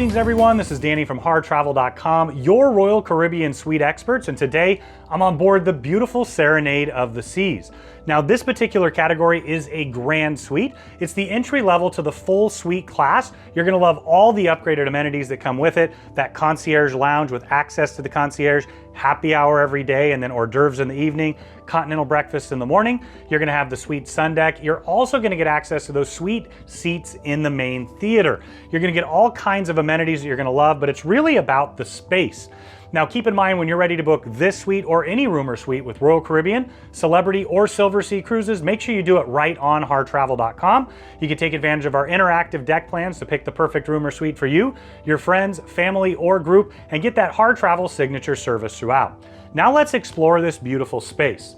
Greetings everyone, this is Danny from HarrTravel.com, your Royal Caribbean suite experts, and today I'm on board the beautiful Serenade of the Seas. Now this particular category is a grand suite. It's the entry level to the full suite class. You're gonna love all the upgraded amenities that come with it, that concierge lounge with access to the concierge, happy hour every day, and then hors d'oeuvres in the evening, continental breakfast in the morning. You're gonna have the suite sun deck. You're also gonna get access to those suite seats in the main theater. You're gonna get all kinds of amenities that you're gonna love, but it's really about the space. Now keep in mind when you're ready to book this suite or any room or suite with Royal Caribbean, Celebrity, or Silver Sea Cruises, make sure you do it right on HarrTravel.com. You can take advantage of our interactive deck plans to pick the perfect room or suite for you, your friends, family, or group, and get that Harr Travel signature service throughout. Now let's explore this beautiful space.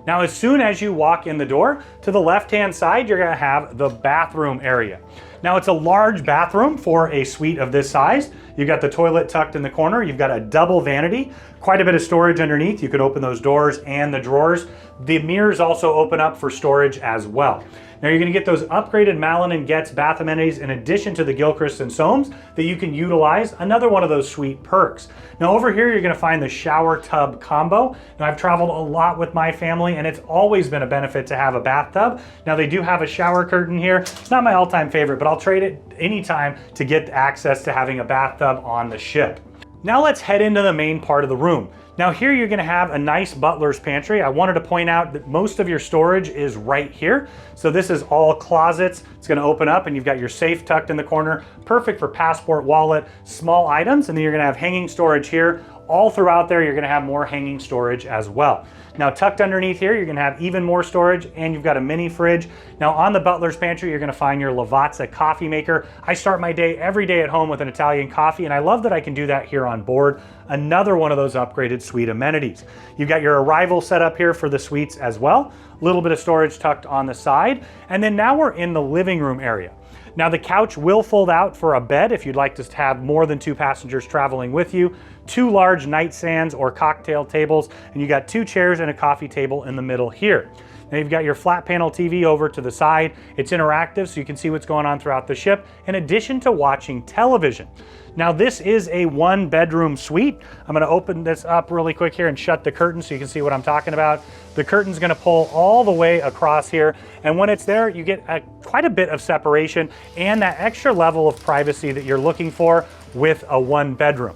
Now as soon as you walk in the door, to the left-hand side, you're gonna have the bathroom area. Now it's a large bathroom for a suite of this size. You've got the toilet tucked in the corner. You've got a double vanity, quite a bit of storage underneath. You could open those doors and the drawers. The mirrors also open up for storage as well. Now you're gonna get those upgraded Malin and Getz bath amenities in addition to the Gilchrist and Soames that you can utilize, another one of those suite perks. Now over here, you're gonna find the shower tub combo. Now I've traveled a lot with my family and it's always been a benefit to have a bathtub. Now they do have a shower curtain here. It's not my all-time favorite, but I'll trade it anytime to get access to having a bathtub on the ship. Now let's head into the main part of the room. Now here you're gonna have a nice butler's pantry. I wanted to point out that most of your storage is right here. So this is all closets. It's gonna open up and you've got your safe tucked in the corner, perfect for passport, wallet, small items, and then you're gonna have hanging storage here. All throughout there, you're gonna have more hanging storage as well. Now tucked underneath here, you're gonna have even more storage and you've got a mini fridge. Now on the butler's pantry, you're gonna find your Lavazza coffee maker. I start my day every day at home with an Italian coffee and I love that I can do that here on board. Another one of those upgraded suite amenities. You've got your arrival set up here for the suites as well. A little bit of storage tucked on the side. And then now we're in the living room area. Now the couch will fold out for a bed if you'd like to have more than 2 passengers traveling with you, 2 large nightstands or cocktail tables, and you got 2 chairs and a coffee table in the middle here. Now you've got your flat panel TV over to the side. It's interactive so you can see what's going on throughout the ship in addition to watching television. Now this is a 1-bedroom suite. I'm gonna open this up really quick here and shut the curtain so you can see what I'm talking about. The curtain's gonna pull all the way across here, and when it's there, you get quite a bit of separation and that extra level of privacy that you're looking for with a 1-bedroom.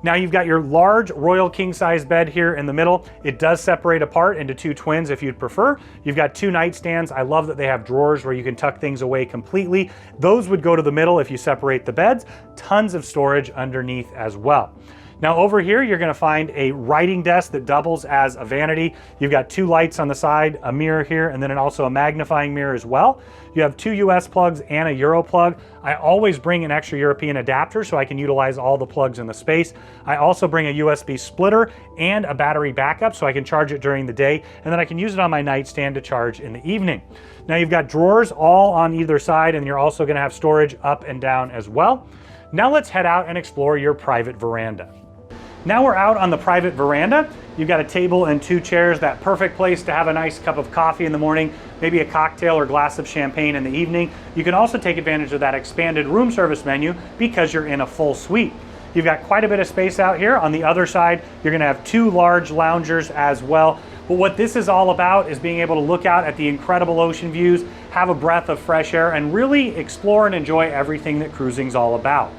Now you've got your large royal king size bed here in the middle. It does separate apart into 2 twins if you'd prefer. You've got 2 nightstands. I love that they have drawers where you can tuck things away completely. Those would go to the middle if you separate the beds. Tons of storage underneath as well. Now over here, you're gonna find a writing desk that doubles as a vanity. You've got 2 lights on the side, a mirror here, and then also a magnifying mirror as well. You have 2 US plugs and a Euro plug. I always bring an extra European adapter so I can utilize all the plugs in the space. I also bring a USB splitter and a battery backup so I can charge it during the day, and then I can use it on my nightstand to charge in the evening. Now you've got drawers all on either side, and you're also gonna have storage up and down as well. Now let's head out and explore your private veranda. Now we're out on the private veranda. You've got a table and 2 chairs, that perfect place to have a nice cup of coffee in the morning, maybe a cocktail or glass of champagne in the evening. You can also take advantage of that expanded room service menu because you're in a full suite. You've got quite a bit of space out here. On the other side, you're gonna have 2 large loungers as well. But what this is all about is being able to look out at the incredible ocean views, have a breath of fresh air, and really explore and enjoy everything that cruising's all about.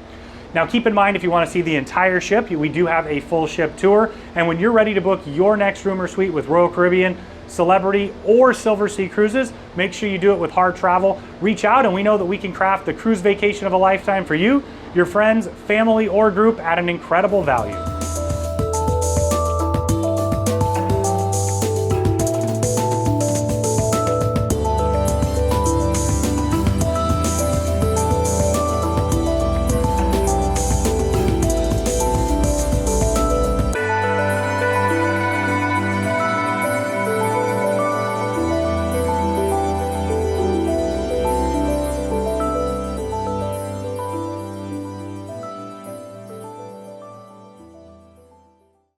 Now keep in mind, if you want to see the entire ship, we do have a full ship tour. And when you're ready to book your next room or suite with Royal Caribbean, Celebrity, or Silver Sea Cruises, make sure you do it with Harr Travel. Reach out and we know that we can craft the cruise vacation of a lifetime for you, your friends, family, or group at an incredible value.